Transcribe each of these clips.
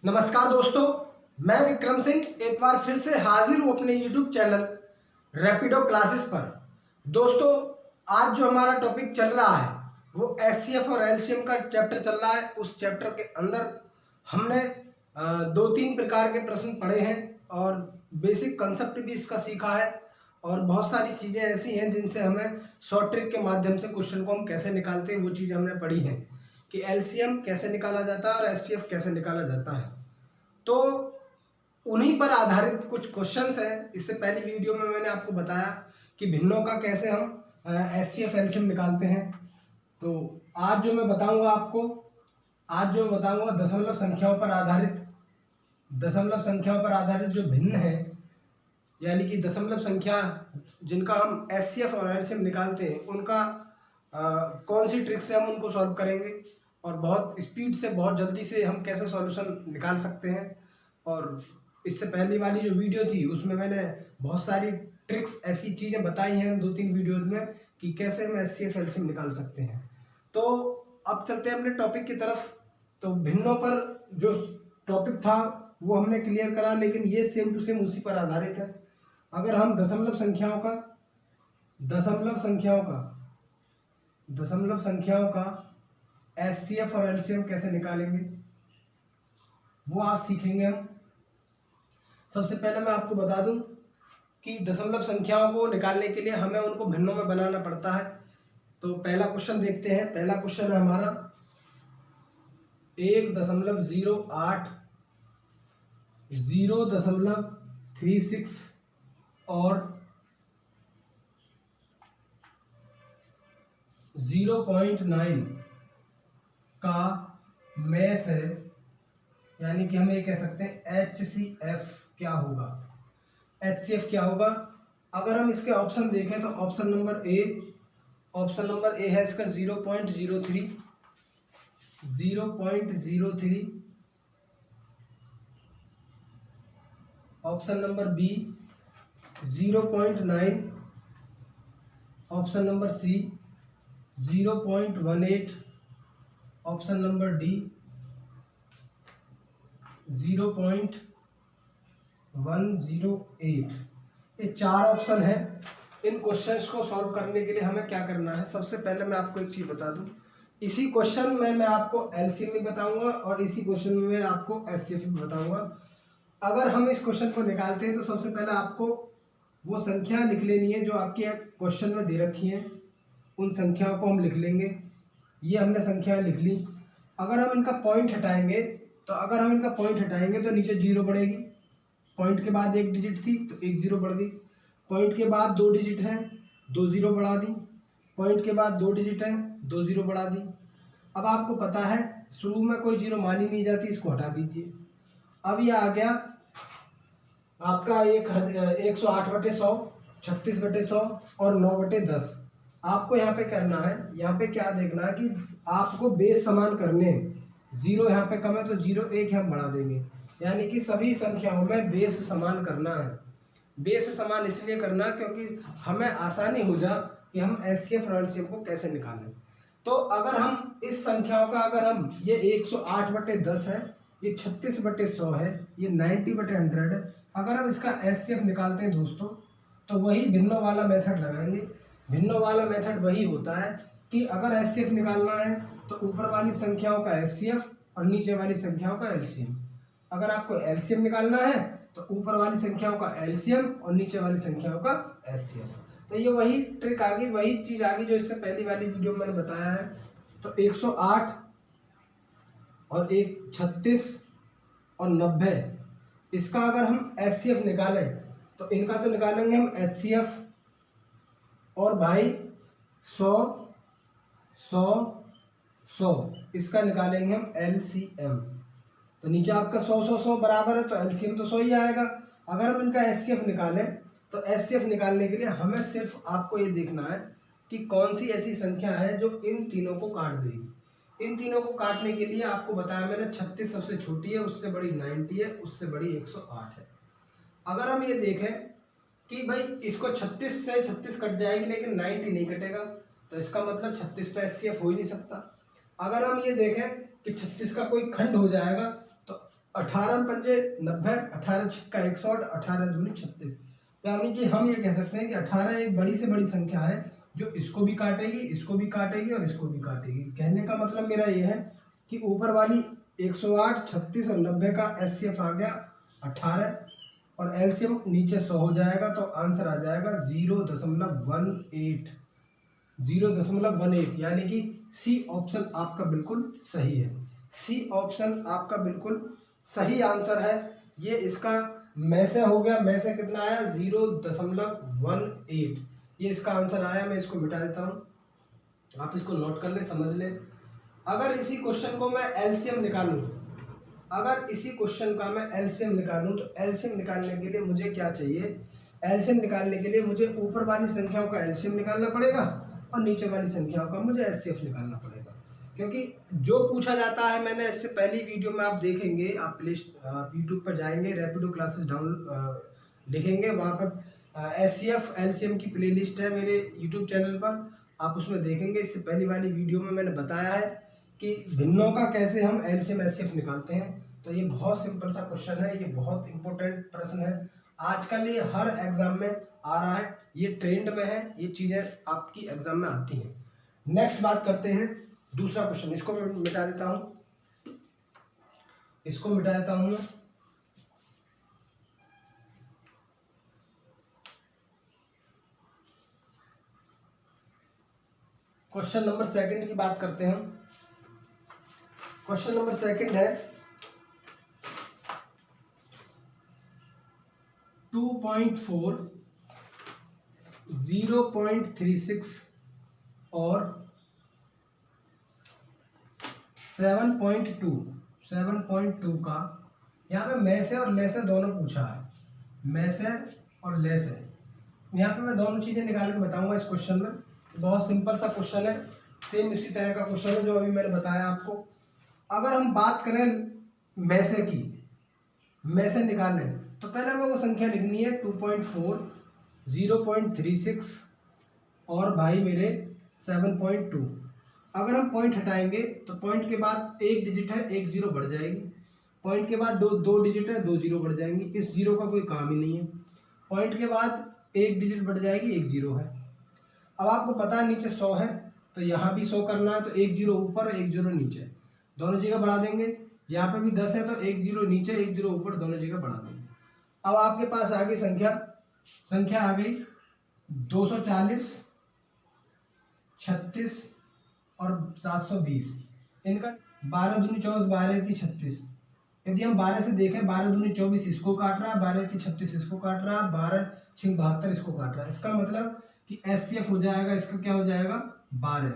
नमस्कार दोस्तों, मैं विक्रम सिंह एक बार फिर से हाजिर हूँ अपने YouTube चैनल रैपिडो क्लासेस पर। दोस्तों, आज जो हमारा टॉपिक चल रहा है वो एचसीएफ और एलसीएम का चैप्टर चल रहा है। उस चैप्टर के अंदर हमने 2-3 प्रकार के प्रश्न पढ़े हैं और बेसिक कंसेप्ट भी इसका सीखा है और बहुत सारी चीज़ें ऐसी हैं जिनसे हमें शॉर्ट ट्रिक के माध्यम से क्वेश्चन को हम कैसे निकालते हैं वो चीज़ हमने पढ़ी है कि एलसीएम कैसे निकाला जाता है और एचसीएफ कैसे निकाला जाता है। तो उन्हीं पर आधारित कुछ क्वेश्चंस हैं। इससे पहली वीडियो में मैंने आपको बताया कि भिन्नों का कैसे हम एचसीएफ एलसीएम निकालते हैं। तो आज जो मैं बताऊंगा दशमलव संख्याओं पर आधारित जो भिन्न है, यानी कि दशमलव संख्या जिनका हम एचसीएफ और एलसीएम निकालते हैं उनका कौन सी ट्रिक से हम उनको सॉल्व करेंगे और बहुत स्पीड से बहुत जल्दी से हम कैसे सॉल्यूशन निकाल सकते हैं। और इससे पहली वाली जो वीडियो थी उसमें मैंने बहुत सारी ट्रिक्स ऐसी चीज़ें बताई हैं 2-3 वीडियोज़ में कि कैसे हम एचसीएफ एलसीएम निकाल सकते हैं। तो अब चलते हैं अपने टॉपिक की तरफ। तो भिन्नों पर जो टॉपिक था वो हमने क्लियर करा, लेकिन ये सेम टू सेम उसी पर आधारित है। अगर हम दशमलव संख्याओं का एचसीएफ और एलसीएम कैसे निकालेंगे वो आज सीखेंगे हम। सबसे पहले मैं आपको बता दूं कि दशमलव संख्याओं को निकालने के लिए हमें उनको भिन्नों में बनाना पड़ता है। तो पहला क्वेश्चन देखते हैं। पहला क्वेश्चन है हमारा 1.08, 0.36 और 0.9 का मैस है, यानी कि हम ये कह सकते हैं एचसीएफ क्या होगा। एचसीएफ क्या होगा? अगर हम इसके ऑप्शन देखें तो ऑप्शन नंबर ए है इसका 0.03, option number B 0.9, option number C 0.18, option number D 0.108। ये 4 ऑप्शन है। इन क्वेश्चंस को सॉल्व करने के लिए हमें क्या करना है? सबसे पहले मैं आपको एक चीज़ बता दूं, इसी क्वेश्चन में मैं आपको एलसीएम भी बताऊंगा और इसी क्वेश्चन में मैं आपको एचसीएफ भी बताऊंगा। अगर हम इस क्वेश्चन को निकालते हैं तो सबसे पहले आपको वो संख्या लिख लेनी है जो आपके क्वेश्चन में दे रखी हैं। उन संख्याओं को हम लिख लेंगे। ये हमने संख्याएं लिख ली। अगर हम इनका पॉइंट हटाएंगे तो नीचे 0 बढ़ेगी। पॉइंट के बाद 1 डिजिट थी तो 1 0 बढ़ गई। पॉइंट के बाद 2 डिजिट हैं, 2 0 बढ़ा दी। पॉइंट के बाद 2 डिजिट हैं, 2 0 बढ़ा दी। अब आपको पता है शुरू में कोई 0 मानी नहीं जाती, इसको हटा दीजिए। अब ये आ गया आपका 108/100, 36/100 और 9/10। आपको यहाँ पे करना है, यहाँ पे क्या देखना है कि आपको बेस समान करने हैं। 0 यहाँ पे कम है तो 0 1 हम बढ़ा देंगे, यानी कि सभी संख्याओं में बेस समान करना है। बेस समान इसलिए करना क्योंकि हमें आसानी हो जा कि हम एचसीएफ और एलसीएम को कैसे निकालें। तो अगर हम इस संख्याओं का ये 108/10 है, ये 36/100 है, ये 90/100 है। अगर हम इसका एचसीएफ निकालते हैं दोस्तों तो वही भिन्नों वाला मेथड लगाएंगे। भिन्नों वाला मेथड वही होता है कि अगर एचसीएफ निकालना है तो ऊपर वाली संख्याओं का एचसीएफ और नीचे वाली संख्याओं का एलसीएम। अगर आपको एलसीएम निकालना है तो ऊपर वाली संख्याओं का एलसीएम और नीचे वाली संख्याओं का एचसीएफ। तो ये वही ट्रिक आ गई, वही चीज़ आ गई जो इससे पहली वाली वीडियो में मैंने बताया है। तो 108 और 36 और 90, इसका अगर हम एचसीएफ निकालें तो इनका तो निकालेंगे हम एचसीएफ, और भाई 100 इसका निकालेंगे हम एलसीएम। तो नीचे आपका 100 बराबर है तो एलसीएम तो 100 ही आएगा। अगर हम इनका एचसीएफ निकालें तो एचसीएफ निकालने के लिए हमें सिर्फ आपको ये देखना है कि कौन सी ऐसी संख्या है जो इन तीनों को काट देगी। इन तीनों को काटने के लिए आपको बताया मैंने 36 सबसे छोटी है, उससे बड़ी 90 है, उससे बड़ी 108 है। अगर हम ये देखें कि भाई इसको 36 से 36 कट जाएगी लेकिन 90 नहीं कटेगा, तो इसका मतलब 36 तो एचसीएफ हो ही नहीं सकता। अगर हम ये देखें कि 36 का कोई खंड हो जाएगा तो 18 पंजे 90, 18 छिक्का 160, 18 दूनी 36। यानी कि हम ये कह सकते हैं कि 18 एक बड़ी से बड़ी संख्या है जो इसको भी काटेगी, इसको भी काटेगी और इसको भी काटेगी। कहने का मतलब मेरा ये है कि ऊपर वाली 108, 36 और 90 का एचसीएफ आ गया 18 और एलसीएम नीचे 100 हो जाएगा, तो आंसर आ जाएगा 0.18, 0.18, यानी कि सी ऑप्शन आपका बिल्कुल सही है। सी ऑप्शन आपका बिल्कुल सही आंसर है। ये इसका में से हो गया, में से कितना आया 0.18, ये इसका आंसर आया। मैं इसको मिटा देता हूँ, आप इसको नोट कर ले, समझ ले। अगर इसी क्वेश्चन को मैं एलसीएम निकालूं, अगर इसी क्वेश्चन का मैं एलसीएम निकालूं तो एलसीएम निकालने के लिए मुझे क्या चाहिए? एलसीएम निकालने के लिए मुझे ऊपर वाली संख्याओं का एलसीएम निकालना पड़ेगा और नीचे वाली संख्याओं का मुझे एचसीएफ निकालना पड़ेगा। क्योंकि जो पूछा जाता है, मैंने इससे पहली वीडियो में आप देखेंगे, आप यूट्यूब पर जाएंगे, रैपिडो क्लासेस डाउन लिखेंगे, वहाँ पर एचसीएफ एलसीएम की प्लेलिस्ट है मेरे यूट्यूब चैनल पर, आप उसमें देखेंगे। इससे पहली वाली वीडियो में मैंने बताया है कि भिन्नों का कैसे हम एलसीएम एचसीएफ निकालते हैं। तो ये बहुत सिंपल सा क्वेश्चन है, ये बहुत इंपॉर्टेंट प्रश्न है, आजकल ये हर एग्जाम में आ रहा है, ये ट्रेंड में है, ये चीजें आपकी एग्जाम में आती हैं। नेक्स्ट बात करते हैं दूसरा क्वेश्चन, इसको मैं मिटा देता हूं, इसको मिटा देता हूं मैं। क्वेश्चन नंबर सेकंड की बात करते हैं। क्वेश्चन नंबर सेकंड है 2.4, 0.36 और 7.2 का यहाँ पे में से और ले से दोनों पूछा है, में से और ले से। यहाँ पे मैं दोनों चीजें निकाल के बताऊंगा इस क्वेश्चन में। बहुत सिंपल सा क्वेश्चन है, सेम इसी तरह का क्वेश्चन है जो अभी मैंने बताया आपको। अगर हम बात करें में से की, में से निकालने, तो पहले हमें वो संख्या लिखनी है 2.4, 0.36 और भाई मेरे 7.2। अगर हम पॉइंट हटाएंगे तो पॉइंट के बाद एक डिजिट है, एक जीरो बढ़ जाएगी, पॉइंट के बाद दो डिजिट है, 2 जीरो बढ़ जाएंगी, इस जीरो का कोई काम ही नहीं है। पॉइंट के बाद एक डिजिट बढ़ जाएगी, एक जीरो है। अब आपको पता है नीचे 100 है, तो यहाँ भी 100 करना है, तो एक जीरो ऊपर एक जीरो नीचे, दोनों जगह बढ़ा देंगे। यहाँ पे भी 10 है, तो एक जीरो नीचे एक जीरो ऊपर, दोनों जगह बढ़ा देंगे। अब आपके पास आ गई संख्या आ गई 240, 36 और 720। इनका 12 दूनी 24, 12 की 36। यदि हम 12 से देखें, 12 दूनी 24 इसको काट रहा है, 12 की 36 इसको काट रहा है, 12 6 72 इसको काट रहा है। इसका मतलब कि एचसीएफ हो जाएगा, इसका क्या हो जाएगा 12।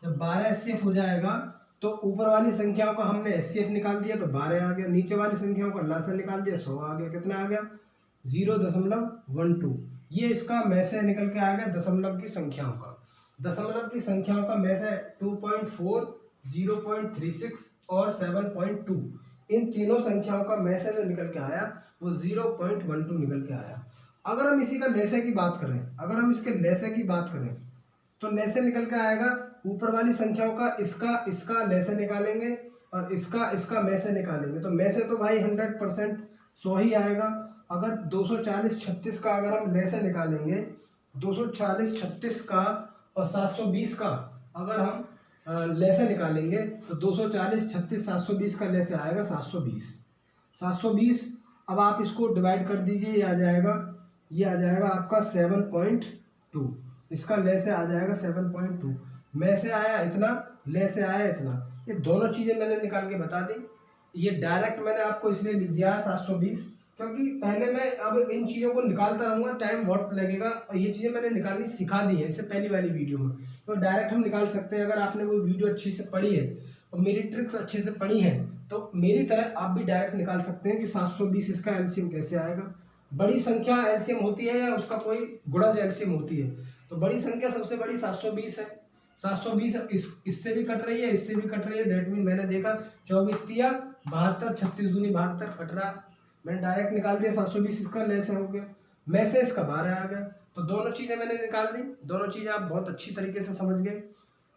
जब 12 एचसीएफ हो जाएगा तो ऊपर वाली संख्याओं का हमने एचसीएफ निकाल दिया तो 12 आ गया, नीचे वाली संख्याओं का लासा निकाल दिया 100 आ गया। कितना आ गया 0.12। ये इसका में से निकल के आ गया दशमलव की संख्याओं का, दशमलव की संख्याओं का में से 2.4, 0.36 और 7.2, इन तीनों संख्याओं का में से जो निकल के आया वो 0.12 निकल के आया। अगर हम इसी का लेसे की बात करें, अगर हम इसके लेसे की बात करें तो लेसे निकल के आएगा ऊपर वाली संख्याओं का इसका लेसे निकालेंगे और इसका में से निकालेंगे, तो में से तो भाई 100% 100 ही आएगा। अगर 240 36 का अगर हम लेसे निकालेंगे, 240 36 का और 720 का अगर हम लेसे निकालेंगे तो 240 36 720 का लेसे आएगा 720। अब आप इसको डिवाइड कर दीजिए, ये आ जाएगा आपका 7.2, इसका लेसे आ जाएगा 7.2। में से आया इतना, लेसे आया इतना, ये दोनों चीजें मैंने निकाल के बता दी। ये डायरेक्ट मैंने आपको इसलिए लिख दिया 720 क्योंकि पहले मैं अब इन चीज़ों को निकालता रहूँगा, टाइम बहुत लगेगा, और ये चीज़ें मैंने निकालनी सिखा दी है इससे पहली वाली वीडियो में, तो डायरेक्ट हम निकाल सकते हैं। अगर आपने वो वीडियो अच्छी से पढ़ी है और मेरी ट्रिक्स अच्छे से पढ़ी है तो मेरी तरह आप भी डायरेक्ट निकाल सकते हैं कि 720 इसका एलसीएम कैसे आएगा। बड़ी संख्या एलसीएम होती है या उसका कोई गुणज एलसीएम होती है, तो बड़ी संख्या सबसे बड़ी 720 है। 720 इससे भी कट रही है, इससे भी कट रही है, दैट मीन मैंने देखा 24 दिया 72, 36 दूनी 72 कट रहा, मैंने डायरेक्ट निकाल दिया 720, इसका लेसे हो गया, में से इसका 12 आ गया। तो दोनों चीजें मैंने निकाल दी, दोनों चीजें आप बहुत अच्छी तरीके से समझ गए।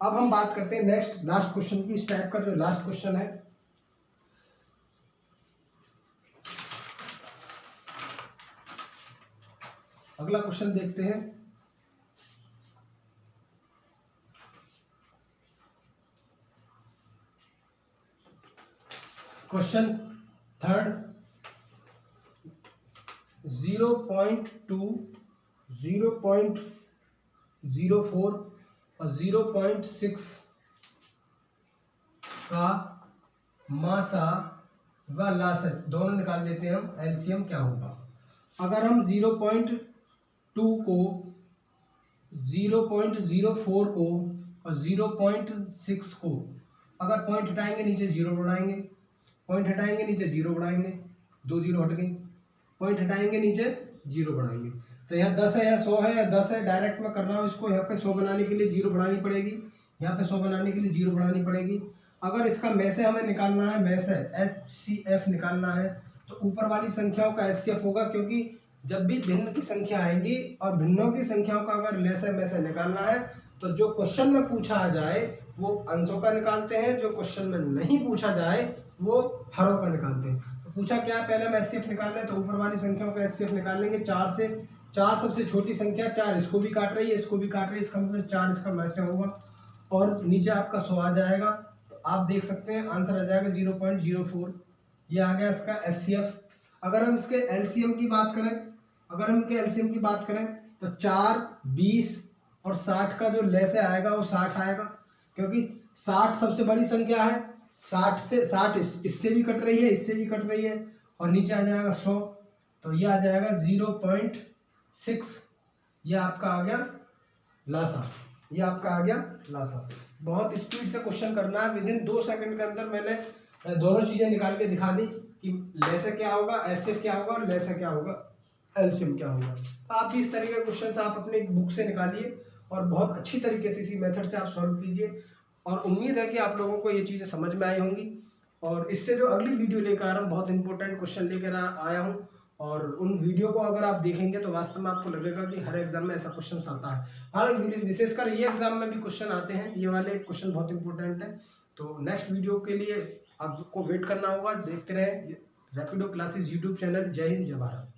अब हम बात करते हैं नेक्स्ट लास्ट क्वेश्चन की। इस टाइप का जो लास्ट क्वेश्चन है अगला क्वेश्चन देखते हैं। क्वेश्चन थर्ड, 0.2, 0.04 और 0.6 का मासा व लासज दोनों निकाल देते हैं हम, एलसीएम क्या होगा। अगर हम 0.2 को, 0.04 को और 0.6 को अगर पॉइंट हटाएंगे नीचे जीरो बढ़ाएंगे, पॉइंट हटाएंगे नीचे जीरो बढ़ाएंगे, 2 जीरो हट गई, पॉइंट हटाएंगे नीचे जीरो बढ़ाएंगे, तो यहाँ 10 है या 100 है या 10 है, डायरेक्ट मैं कर रहा हूँ इसको। यहाँ पे 100 बनाने के लिए जीरो बढ़ानी पड़ेगी, यहाँ पे 100 बनाने के लिए जीरो बढ़ानी पड़ेगी। अगर इसका में से हमें निकालना है, में से HCF निकालना है, तो ऊपर वाली संख्याओं का HCF होगा, क्योंकि जब भी भिन्न की संख्या आएंगी और भिन्नों की संख्याओं का अगर लेसे में से निकालना है, तो जो क्वेश्चन में पूछा जाए वो अंशों का निकालते हैं, जो क्वेश्चन में नहीं पूछा जाए वो हरों का निकालते हैं। तो पूछा क्या, पहले हम HCF निकाल रहे हैं, तो ऊपर वाली संख्याओं का HCF निकाल लेंगे। 4 से, 4 सबसे छोटी संख्या, 4 इसको भी काट रही है, इसको भी काट रही है, इसका मतलब 4 इसका में से होगा, और नीचे आपका 100 आ जाएगा। तो आप देख सकते हैं आंसर आ जाएगा 0.04, ये आ गया इसका HCF। अगर हम इसके एलसीएम की बात करें, अगर हम इनके एलसीएम की बात करें, तो 4, 20 और 60 का जो लेसे आएगा वो 60 आएगा, क्योंकि 60 सबसे बड़ी संख्या है, 60 से 60 इससे भी कट रही है, इससे भी कट रही है, और नीचे आ जाएगा 100, तो ये आ जाएगा 0.6, ये आपका आ गया लासा, ये आपका आ गया लासा। बहुत स्पीड से क्वेश्चन करना है, विद इन 2 सेकंड के अंदर मैंने दोनों चीजें निकाल के दिखा दी कि लेसे क्या होगा, एसएफ क्या होगा, और लेसे क्या होगा, एलसीएम क्या होगा। तो आप भी इस तरीके के क्वेश्चन आप अपने बुक से निकालिए और बहुत अच्छी तरीके से इसी मेथड से आप सॉल्व कीजिए, और उम्मीद है कि आप लोगों को ये चीज़ें समझ में आई होंगी। और इससे जो अगली वीडियो लेकर आ रहा हूँ, बहुत इंपॉर्टेंट क्वेश्चन लेकर आया हूँ, और उन वीडियो को अगर आप देखेंगे तो वास्तव में आपको लगेगा कि हर एग्जाम में ऐसा क्वेश्चन आता है। हालांकि विशेषकर ये एग्जाम में भी क्वेश्चन आते हैं, ये वाले क्वेश्चन बहुत इंपॉर्टेंट है। तो नेक्स्ट वीडियो के लिए आपको वेट करना होगा, देखते रहे रैपिडो क्लासेस यूट्यूब चैनल। जय हिंद, जय भारत।